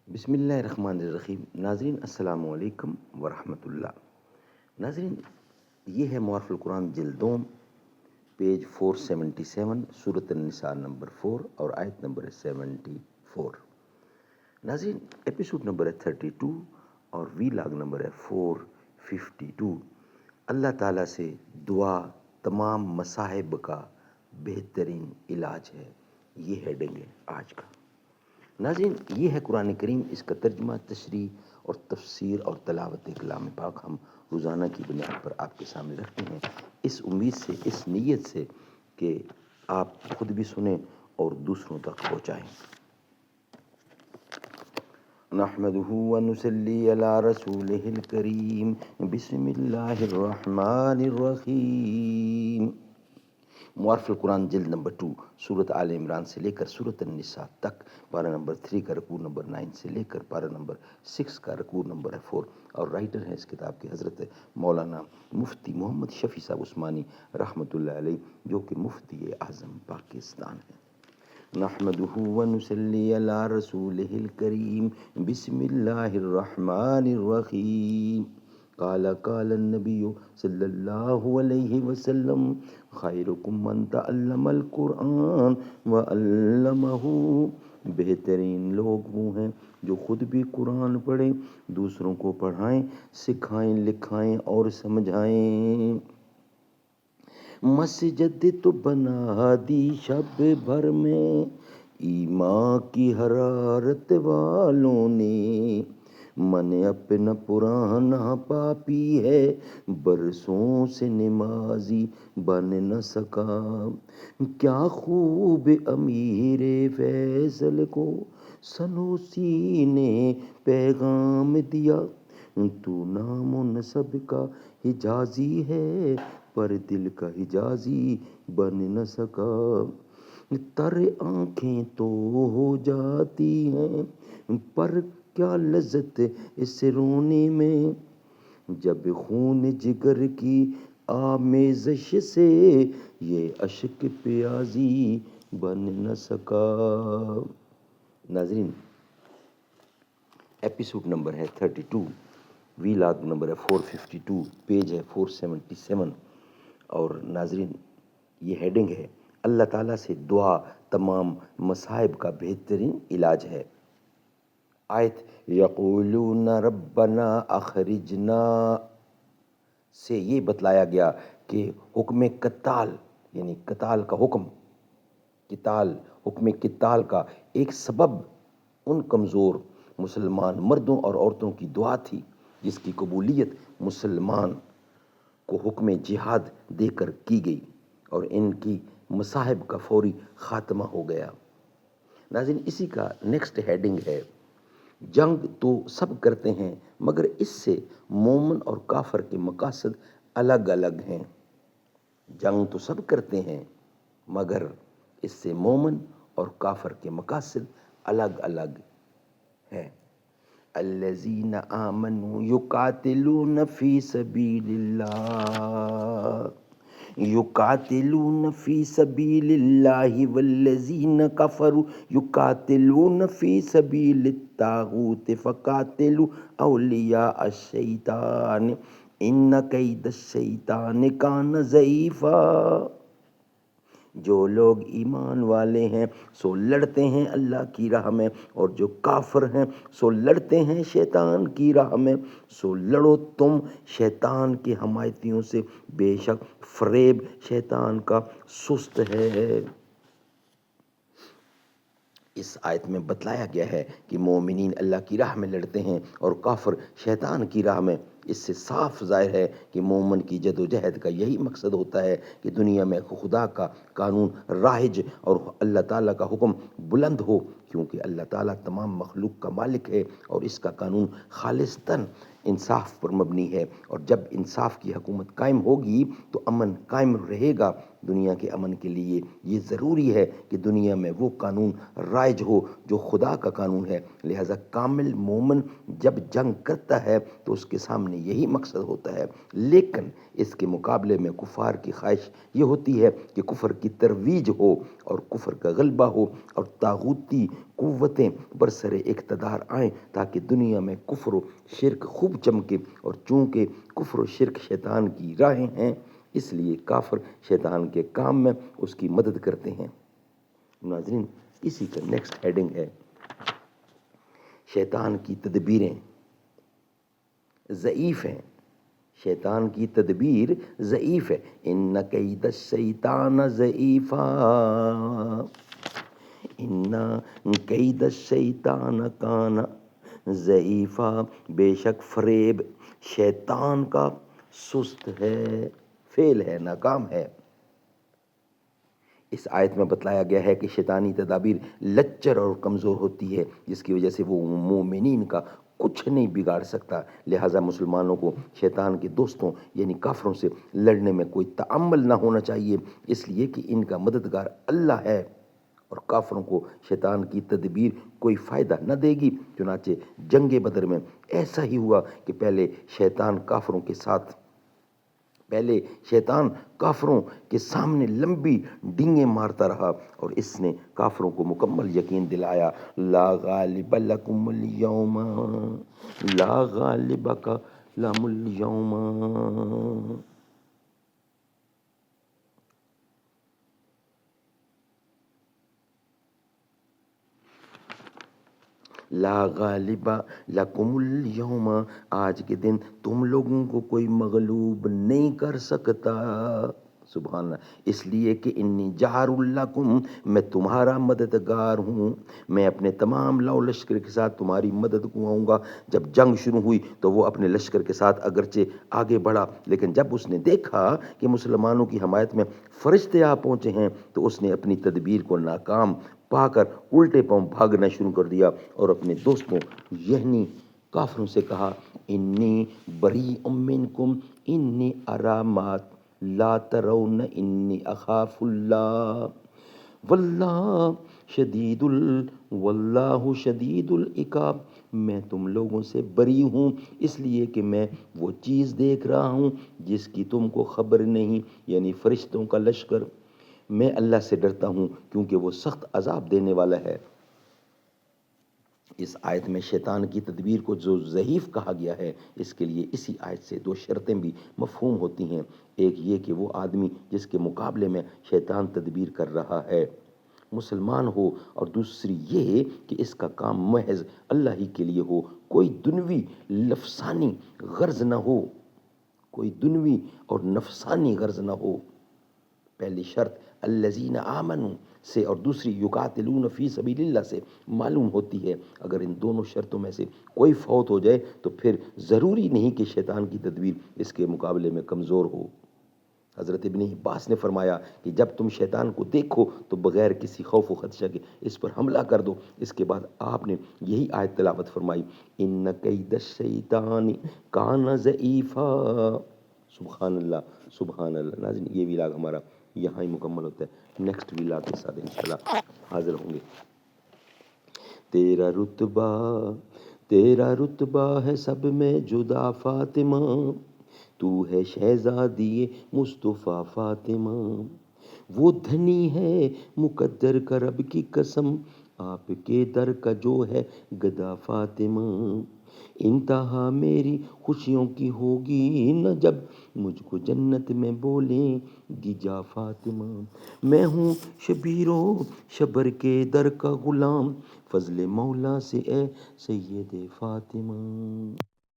بسم اللہ الرحمن الرحیم۔ ناظرین السلام علیکم ورحمۃ اللہ۔ ناظرین، یہ ہے معارف القرآن جلد دوم، پیج 477، سورۃ النساء نمبر 4 اور آیت نمبر 74۔ ناظرین، ایپیسوڈ نمبر ہے 32 اور وی لاگ نمبر ہے 452۔ اللہ تعالیٰ سے دعا تمام مصائب کا بہترین علاج ہے، یہ ہیڈنگ ہے آج کا۔ ناظرین، یہ ہے قرآن کریم، اس کا ترجمہ، تشریح اور تفسیر اور تلاوت کلام پاک ہم روزانہ کی بنیاد پر آپ کے سامنے رکھتے ہیں، اس امید سے، اس نیت سے کہ آپ خود بھی سنیں اور دوسروں تک پہنچائیں۔ نحمده ونصلی علی رسولہ الکریم، بسم اللہ الرحمن الرحیم۔ معارف القرآن جلد نمبر 2، سورۃ آل عمران سے لے کر سورۃ النساء تک، پارہ نمبر 3 کا رکوع نمبر 9 سے لے کر پارہ نمبر 6 کا رکوع نمبر 4، اور رائٹر ہیں اس کتاب کے حضرت مولانا مفتی محمد شفیع صاحب عثمانی رحمۃ اللہ علیہ، جو کہ مفتی اعظم پاکستان ہیں۔ نحمده ونصلی علی رسولہ الکریم، بسم اللہ الرحمن الرحیم۔ قال النبی صلی اللہ علیہ وسلم، خیرکم من تعلم القرآن وعلمہ۔ بہترین لوگ وہ ہیں جو خود بھی قرآن پڑھیں، دوسروں کو پڑھائیں، سکھائیں، لکھائیں اور سمجھائیں۔ مسجد تو بنا دی شب بھر میں ایمان کی حرارت والوں نے، من اپنا پرانا پاپی ہے برسوں سے نمازی بن نہ سکا۔ کیا خوب امیر فیصل کو سنوسی نے پیغام دیا، تو نام و نسب کا حجازی ہے پر دل کا حجازی بن نہ سکا۔ تر آنکھیں تو ہو جاتی ہیں پر کیا لذت اس رونے میں، جب خون جگر کی آمیزش سے یہ اشک پیازی بن نہ سکا۔ ناظرین، ایپیسوڈ نمبر ہے 32، وی لاگ نمبر ہے 452، پیج ہے 477، اور ناظرین یہ ہیڈنگ ہے اللہ تعالیٰ سے دعا تمام مصائب کا بہترین علاج ہے۔ آیت یقولون ربنا اخرجنا سے یہ بتلایا گیا کہ حکم قتال، یعنی قتال کا حکم، حکم قتال کا ایک سبب ان کمزور مسلمان مردوں اور عورتوں کی دعا تھی جس کی قبولیت مسلمان کو حکم جہاد دے کر کی گئی اور ان کی مصائب کا فوری خاتمہ ہو گیا۔ ناظرین، اسی کا نیکسٹ ہیڈنگ ہے جنگ تو سب کرتے ہیں مگر اس سے مومن اور کافر کے مقاصد الگ الگ ہیں۔ جنگ تو سب کرتے ہیں مگر اس سے مومن اور کافر کے مقاصد الگ الگ ہیں۔ الذین آمنوا یقاتلون فی سبیل اللہ، یقاتلون فی سبیل اللہ والذین کفروا یقاتلون فی سبیل الطاغوت فقاتلوا اولیاء الشیطان ان کید الشیطان کان ضعیفا۔ جو لوگ ایمان والے ہیں سو لڑتے ہیں اللہ کی راہ میں، اور جو کافر ہیں سو لڑتے ہیں شیطان کی راہ میں۔ سو لڑو تم شیطان کے حمایتیوں سے، بے شک فریب شیطان کا سست ہے۔ اس آیت میں بتلایا گیا ہے کہ مومنین اللہ کی راہ میں لڑتے ہیں اور کافر شیطان کی راہ میں۔ اس سے صاف ظاہر ہے کہ مومن کی جد و جہد کا یہی مقصد ہوتا ہے کہ دنیا میں خدا کا قانون رائج اور اللہ تعالیٰ کا حکم بلند ہو، کیونکہ اللہ تعالیٰ تمام مخلوق کا مالک ہے اور اس کا قانون خالصتاً انصاف پر مبنی ہے، اور جب انصاف کی حکومت قائم ہوگی تو امن قائم رہے گا۔ دنیا کے امن کے لیے یہ ضروری ہے کہ دنیا میں وہ قانون رائج ہو جو خدا کا قانون ہے۔ لہذا کامل مومن جب جنگ کرتا ہے تو اس کے سامنے یہی مقصد ہوتا ہے، لیکن اس کے مقابلے میں کفار کی خواہش یہ ہوتی ہے کہ کفر کی ترویج ہو اور کفر کا غلبہ ہو اور طاغوتی قوتیں برسر اقتدار آئیں تاکہ دنیا میں کفر و شرک خوب چمکے، اور چونکہ کفر و شرک شیطان کی راہیں ہیں اس لیے کافر شیطان کے کام میں اس کی مدد کرتے ہیں۔ ناظرین، اسی کا نیکسٹ ہیڈنگ ہے شیطان کی تدبیریں ضعیف ہیں۔ شیطان کی تدبیر ضعیف ہے۔ ان کید الشیطان ضعیفا، ان کید الشیطان کان ضعیفا، بے شک فریب شیطان کا سست ہے، فیل ہے، ناکام ہے۔ اس آیت میں بتلایا گیا ہے کہ شیطانی تدابیر لچر اور کمزور ہوتی ہے، جس کی وجہ سے وہ مومنین کا کچھ نہیں بگاڑ سکتا۔ لہٰذا مسلمانوں کو شیطان کے دوستوں یعنی کافروں سے لڑنے میں کوئی تأمل نہ ہونا چاہیے، اس لیے کہ ان کا مددگار اللہ ہے اور کافروں کو شیطان کی تدبیر کوئی فائدہ نہ دے گی۔ چنانچہ جنگ بدر میں ایسا ہی ہوا کہ پہلے شیطان کافروں کے سامنے لمبی ڈینگیں مارتا رہا اور اس نے کافروں کو مکمل یقین دلایا، لا غالب لکم اليوم، لا غالب لکم اليوم، لا غالب لکم اليوم، آج کے دن تم لوگوں کو کوئی مغلوب نہیں کر سکتا۔ سبحان اللہ، اس لیے کہ انی جار لکم، میں تمہارا مددگار ہوں، میں اپنے تمام لو لشکر کے ساتھ تمہاری مدد کو آؤں گا۔ جب جنگ شروع ہوئی تو وہ اپنے لشکر کے ساتھ اگرچہ آگے بڑھا، لیکن جب اس نے دیکھا کہ مسلمانوں کی حمایت میں فرشتے آ پہنچے ہیں تو اس نے اپنی تدبیر کو ناکام پا کر الٹے پاؤں بھاگنا شروع کر دیا اور اپنے دوستوں یعنی کافروں سے کہا، انی بریء منکم انی اری ما لا ترون انی اخاف اللہ واللہ شدید العقاب، میں تم لوگوں سے بری ہوں اس لیے کہ میں وہ چیز دیکھ رہا ہوں جس کی تم کو خبر نہیں، یعنی فرشتوں کا لشکر۔ میں اللہ سے ڈرتا ہوں کیونکہ وہ سخت عذاب دینے والا ہے۔ اس آیت میں شیطان کی تدبیر کو جو ضعیف کہا گیا ہے، اس کے لیے اسی آیت سے دو شرطیں بھی مفہوم ہوتی ہیں۔ ایک یہ کہ وہ آدمی جس کے مقابلے میں شیطان تدبیر کر رہا ہے مسلمان ہو، اور دوسری یہ کہ اس کا کام محض اللہ ہی کے لیے ہو، کوئی دنوی نفسانی غرض نہ ہو، کوئی دنوی اور نفسانی غرض نہ ہو۔ پہلی شرط الذین آمنوا سے اور دوسری یقاتلون فی سبیل اللہ سے معلوم ہوتی ہے۔ اگر ان دونوں شرطوں میں سے کوئی فوت ہو جائے تو پھر ضروری نہیں کہ شیطان کی تدبیر اس کے مقابلے میں کمزور ہو۔ حضرت ابن عباس نے فرمایا کہ جب تم شیطان کو دیکھو تو بغیر کسی خوف و خدشہ کے اس پر حملہ کر دو۔ اس کے بعد آپ نے یہی آیت تلاوت فرمائی، ان کید الشیطان کان ضعیفا۔ سبحان اللہ، سبحان اللہ۔ ناظرین، یہ ویلاگ ہمارا یہاں ہی مکمل ہوتا ہے، نیکسٹ ویلاگ کے ساتھ انشاءاللہ حاضر ہوں گے۔ تیرا رتبہ ہے سب میں جدا فاطمہ، تو ہے شہزادی مصطفیٰ فاطمہ، وہ دھنی ہے مقدر کا رب کی قسم، آپ کے در کا جو ہے گدا فاطمہ، انتہا میری خوشیوں کی ہوگی نہ جب مجھ کو جنت میں بولیں گی جا فاطمہ، میں ہوں شبیر و شبر کے در کا غلام، فضل مولا سے اے سید فاطمہ۔